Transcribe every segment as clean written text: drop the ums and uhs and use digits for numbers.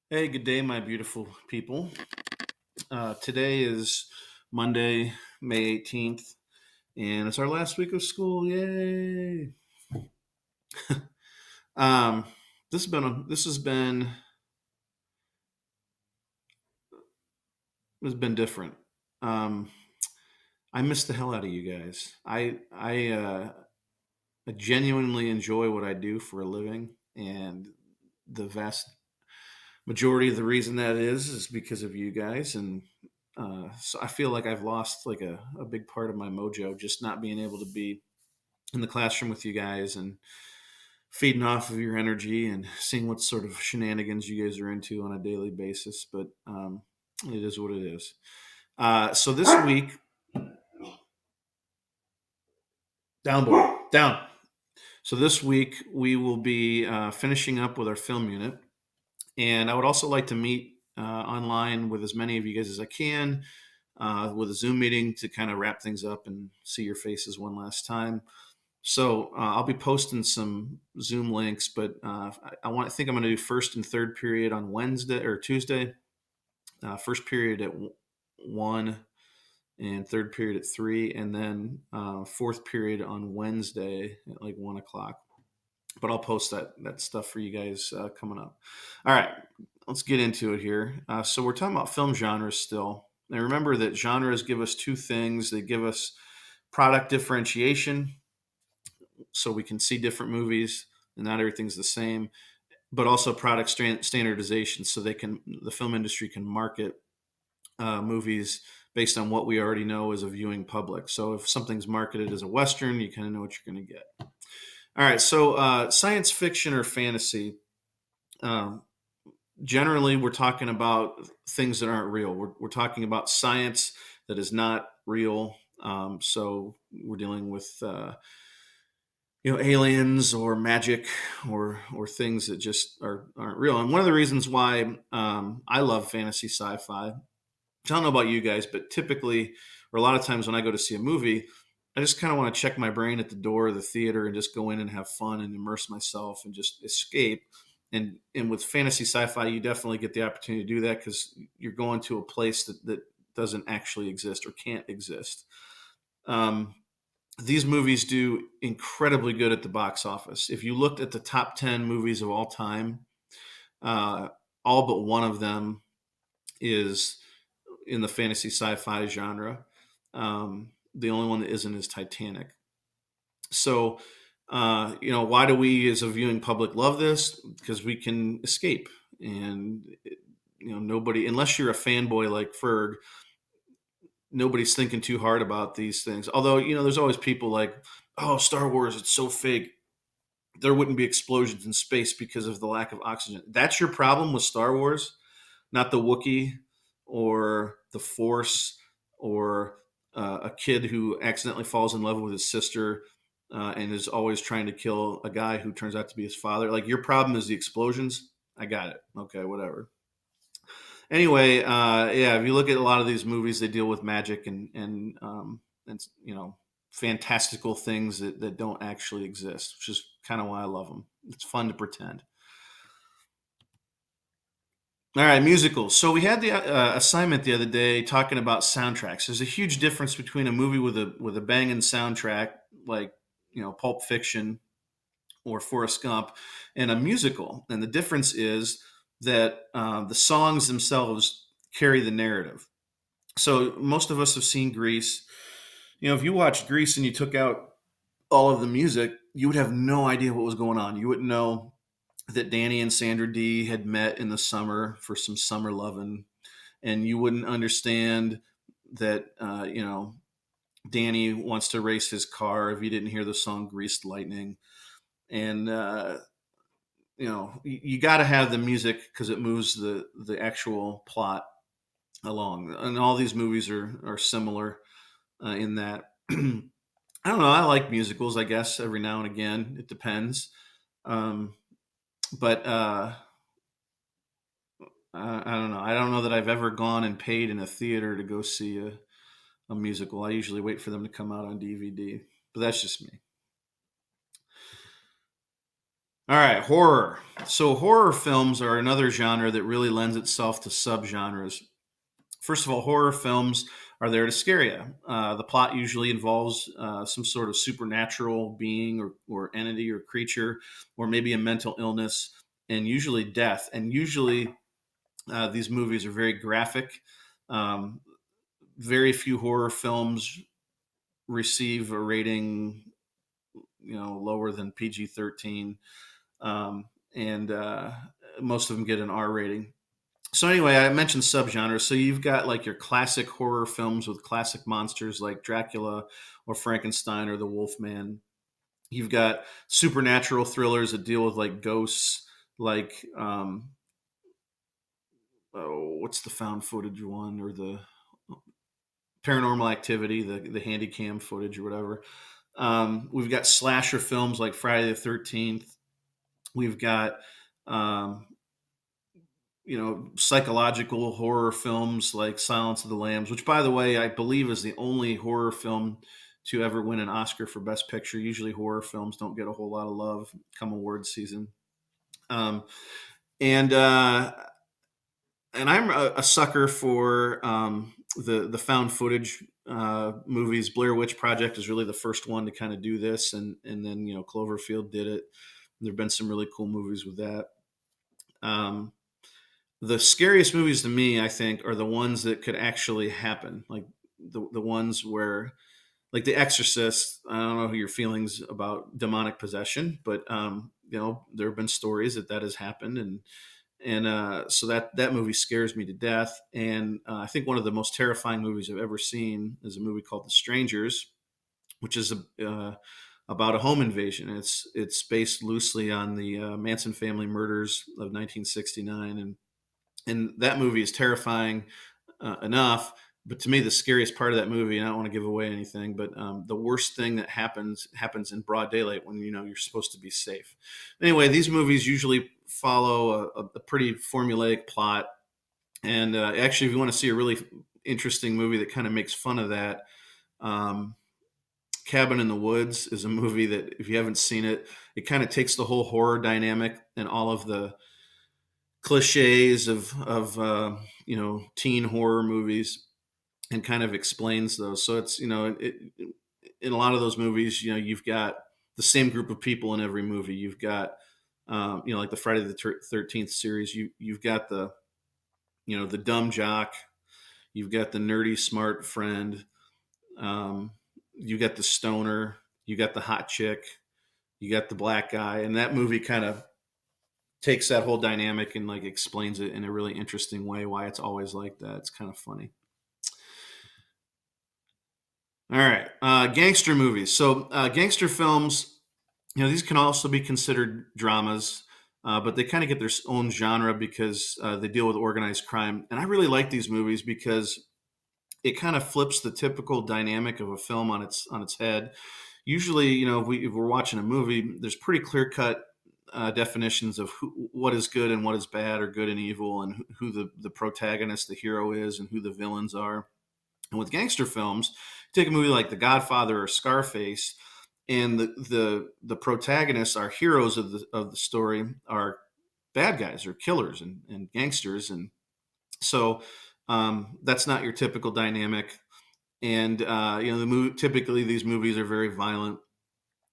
Hey, good day, my beautiful people. Today is Monday, May 18th, and it's our last week of school. Yay! Um, this has been different. Um, I miss the hell out of you guys. I genuinely enjoy what I do for a living, and the vast majority of the reason that is because of you guys. And so I feel like I've lost like a big part of my mojo just not being able to be in the classroom with you guys and feeding off of your energy and seeing what sort of shenanigans you guys are into on a daily basis. But it is what it is. So this week, down boy, down. So this week we will be finishing up with our film unit, and I would also like to meet online with as many of you guys as I can with a Zoom meeting to kind of wrap things up and see your faces one last time. So I'll be posting some Zoom links, but I think I'm going to do first and third period on Wednesday or Tuesday. First period at 1 and third period at 3, and then fourth period on Wednesday at like 1 o'clock. But I'll post that stuff for you guys coming up. All right, let's get into it here. So we're talking about film genres still. And remember that genres give us two things. They give us product differentiation, so we can see different movies and not everything's the same, but also product standardization, so the film industry can market movies based on what we already know as a viewing public. So if something's marketed as a Western, you kind of know what you're going to get. All right, so science fiction or fantasy. Um, Generally, we're talking about things that aren't real. We're talking about science that is not real. So we're dealing with aliens or magic or things that just aren't real. And one of the reasons why I love fantasy sci-fi, I don't know about you guys, but typically, or a lot of times when I go to see a movie, I just kind of want to check my brain at the door of the theater and just go in and have fun and immerse myself and just escape. And with fantasy sci-fi, you definitely get the opportunity to do that because you're going to a place that doesn't actually exist or can't exist. Um, these movies do incredibly good at the box office. If you looked at the top 10 movies of all time, uh, all but one of them is in the fantasy sci-fi genre. The only one that isn't is Titanic. So, why do we as a viewing public love this? Because we can escape. And, nobody, unless you're a fanboy like Ferg, nobody's thinking too hard about these things. Although, there's always people like, oh, Star Wars, it's so fake. There wouldn't be explosions in space because of the lack of oxygen. That's your problem with Star Wars, not the Wookiee or the Force or a kid who accidentally falls in love with his sister and is always trying to kill a guy who turns out to be his father. Like, your problem is the explosions. I got it. Okay, whatever. Anyway, yeah, if you look at a lot of these movies, they deal with magic and fantastical things that don't actually exist, which is kind of why I love them. It's fun to pretend. All right, musicals. So we had the assignment the other day talking about soundtracks. There's a huge difference between a movie with a banging soundtrack, like Pulp Fiction or Forrest Gump, and a musical. And the difference is that the songs themselves carry the narrative. So most of us have seen Grease. If you watched Grease and you took out all of the music, you would have no idea what was going on. You wouldn't know that Danny and Sandra Dee had met in the summer for some summer loving, and you wouldn't understand that Danny wants to race his car if you didn't hear the song "Greased Lightning." And you got to have the music because it moves the actual plot along. And all these movies are similar in that. I don't know. I like musicals. I guess every now and again, it depends. Um, but I don't know. I don't know that I've ever gone and paid in a theater to go see a musical. I usually wait for them to come out on DVD, but that's just me. All right, horror. So horror films are another genre that really lends itself to subgenres. First of all, horror films are there to scare you. The plot usually involves some sort of supernatural being or entity or creature, or maybe a mental illness, and usually death. And usually, these movies are very graphic. Um, very few horror films receive a rating, lower than PG-13, um, and most of them get an R rating. So anyway, I mentioned subgenres. So you've got like your classic horror films with classic monsters like Dracula or Frankenstein or the Wolfman. You've got supernatural thrillers that deal with like ghosts, like what's the found footage one, or the Paranormal Activity, the handy cam footage or whatever. We've got slasher films like Friday the 13th. We've got um, psychological horror films like Silence of the Lambs, which, by the way, I believe is the only horror film to ever win an Oscar for Best Picture. Usually, horror films don't get a whole lot of love come awards season. Um, and and I'm a sucker for the found footage movies. Blair Witch Project is really the first one to kind of do this, and then Cloverfield did it. There have been some really cool movies with that. Um, the scariest movies to me, I think, are the ones that could actually happen, like the ones where, like The Exorcist. I don't know your feelings about demonic possession, but there have been stories that has happened, and so that movie scares me to death. And I think one of the most terrifying movies I've ever seen is a movie called The Strangers, which is about a home invasion. It's based loosely on the Manson family murders of 1969, and that movie is terrifying enough. But to me, the scariest part of that movie, and I don't want to give away anything, but the worst thing that happens in broad daylight when you're supposed to be safe. Anyway, these movies usually follow a pretty formulaic plot, and actually, if you want to see a really interesting movie that kind of makes fun of that, um, Cabin in the Woods is a movie that, if you haven't seen it, it kind of takes the whole horror dynamic and all of the cliches of teen horror movies, and kind of explains those. So it's in a lot of those movies, you've got the same group of people in every movie. You've got like the Friday the 13th series. You've got the dumb jock. You've got the nerdy smart friend. Um, you got the stoner. You got the hot chick. You got the black guy, and that movie kind of takes that whole dynamic and like explains it in a really interesting way why it's always like that. It's kind of funny. All right, gangster movies. So gangster films, these can also be considered dramas, but they kind of get their own genre because they deal with organized crime. And I really like these movies because it kind of flips the typical dynamic of a film on its head. Usually, if we're watching a movie, there's pretty clear cut definitions of what is good and what is bad, or good and evil, and who the protagonist, the hero, is, and who the villains are. And with gangster films, take a movie like The Godfather or Scarface, and the protagonists, are heroes of the story, are bad guys or killers and gangsters, and so that's not your typical dynamic. And typically these movies are very violent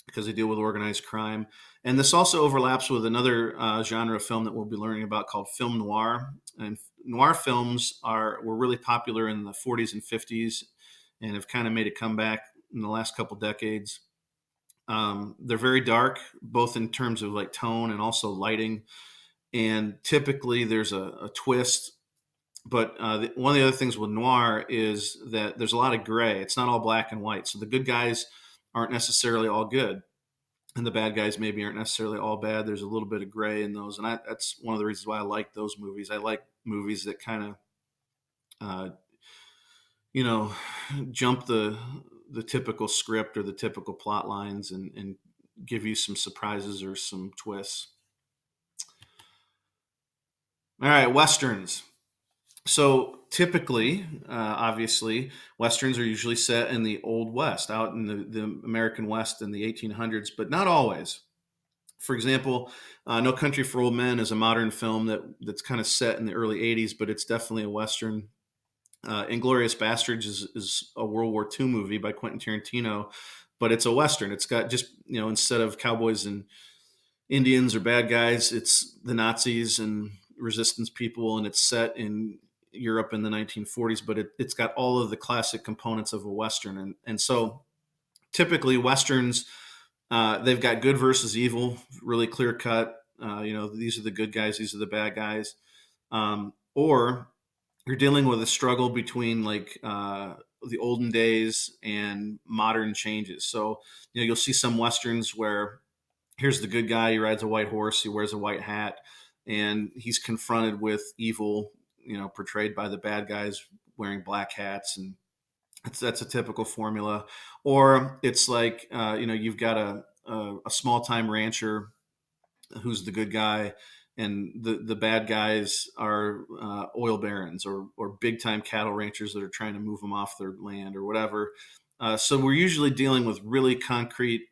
because they deal with organized crime. And this also overlaps with another genre of film that we'll be learning about called film noir. And noir films were really popular in the 40s and 50s, and have kind of made a comeback in the last couple decades. They're very dark, both in terms of like tone and also lighting. And typically there's a twist. But one of the other things with noir is that there's a lot of gray. It's not all black and white. So the good guys aren't necessarily all good, and the bad guys maybe aren't necessarily all bad. There's a little bit of gray in those, and that's one of the reasons why I like those movies. I like movies that kind of, uh, you know, jump the typical script or the typical plot lines, and give you some surprises or some twists. All right, westerns. So typically, obviously, westerns are usually set in the Old West, out in the American West in the 1800s, but not always. For example, No Country for Old Men is a modern film that's kind of set in the early '80s, but it's definitely a western. Inglorious Bastards is a World War II movie by Quentin Tarantino, but it's a western. It's got just, instead of cowboys and Indians or bad guys, it's the Nazis and resistance people, and it's set in Europe in the 1940s. But it's got all of the classic components of a western, and so typically westerns, they've got good versus evil, really clear cut. These are the good guys, these are the bad guys, or you're dealing with a struggle between like the olden days and modern changes. So you'll see some westerns where here's the good guy, he rides a white horse, he wears a white hat, and he's confronted with evil, portrayed by the bad guys wearing black hats, and that's a typical formula. Or it's like you've got a small time rancher who's the good guy, and the bad guys are oil barons or big time cattle ranchers that are trying to move them off their land or whatever. So we're usually dealing with really concrete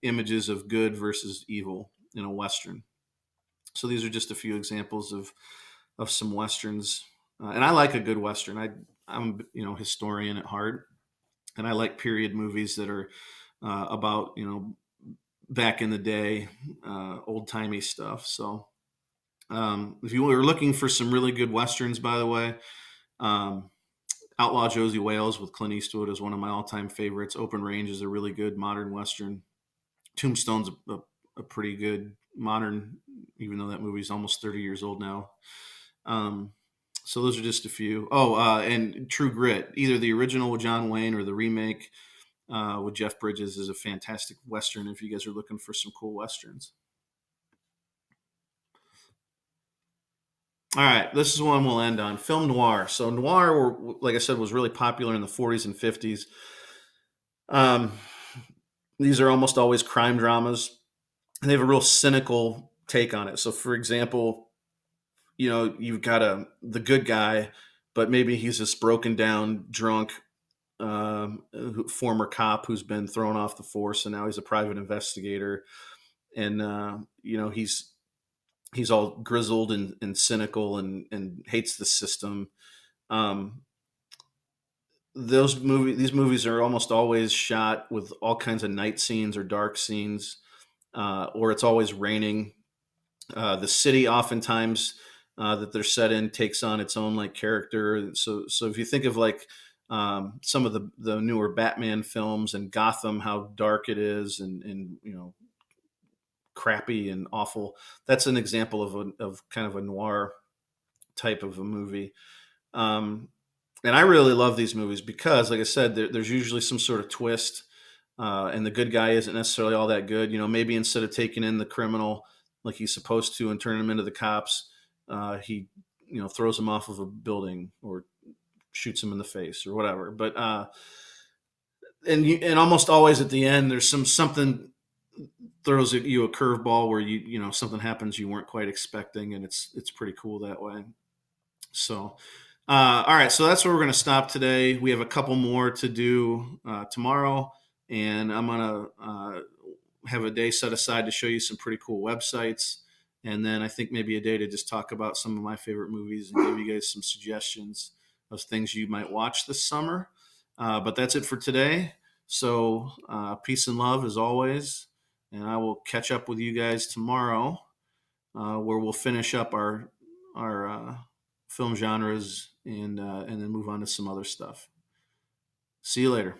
images of good versus evil in a western. So these are just a few examples of some westerns, and I like a good western. I'm historian at heart, and I like period movies that are about back in the day, old timey stuff. So if you were looking for some really good westerns, by the way, um, Outlaw Josie Wales with Clint Eastwood is one of my all time favorites. Open Range is a really good modern western. Tombstone's a pretty good modern, even though that movie's almost 30 years old now. Um, so those are just a few. Oh, and True Grit, either the original with John Wayne or the remake with Jeff Bridges, is a fantastic western if you guys are looking for some cool westerns. All right, this is one we'll end on. Film noir. So noir, like I said, was really popular in the 40s and 50s. Um, these are almost always crime dramas, and they have a real cynical take on it. So, for example, you've got the good guy, but maybe he's this broken down, drunk former cop who's been thrown off the force, and now he's a private investigator, and he's all grizzled and cynical and hates the system. Um, these movies are almost always shot with all kinds of night scenes or dark scenes, or it's always raining. The city oftentimes that they're set in takes on its own like character. So if you think of like some of the newer Batman films and Gotham, how dark it is and crappy and awful, that's an example of kind of a noir type of a movie. Um, and I really love these movies because, like I said, there's usually some sort of twist, and the good guy isn't necessarily all that good. Maybe instead of taking in the criminal like he's supposed to and turning him into the cops, he throws him off of a building or shoots him in the face or whatever. But and almost always at the end, there's something throws at you a curveball where something happens you weren't quite expecting, and it's pretty cool that way. So, all right, so that's where we're going to stop today. We have a couple more to do tomorrow, and I'm going to have a day set aside to show you some pretty cool websites. And then I think maybe a day to just talk about some of my favorite movies and give you guys some suggestions of things you might watch this summer. But that's it for today. So peace and love as always. And I will catch up with you guys tomorrow, where we'll finish up our film genres and then move on to some other stuff. See you later.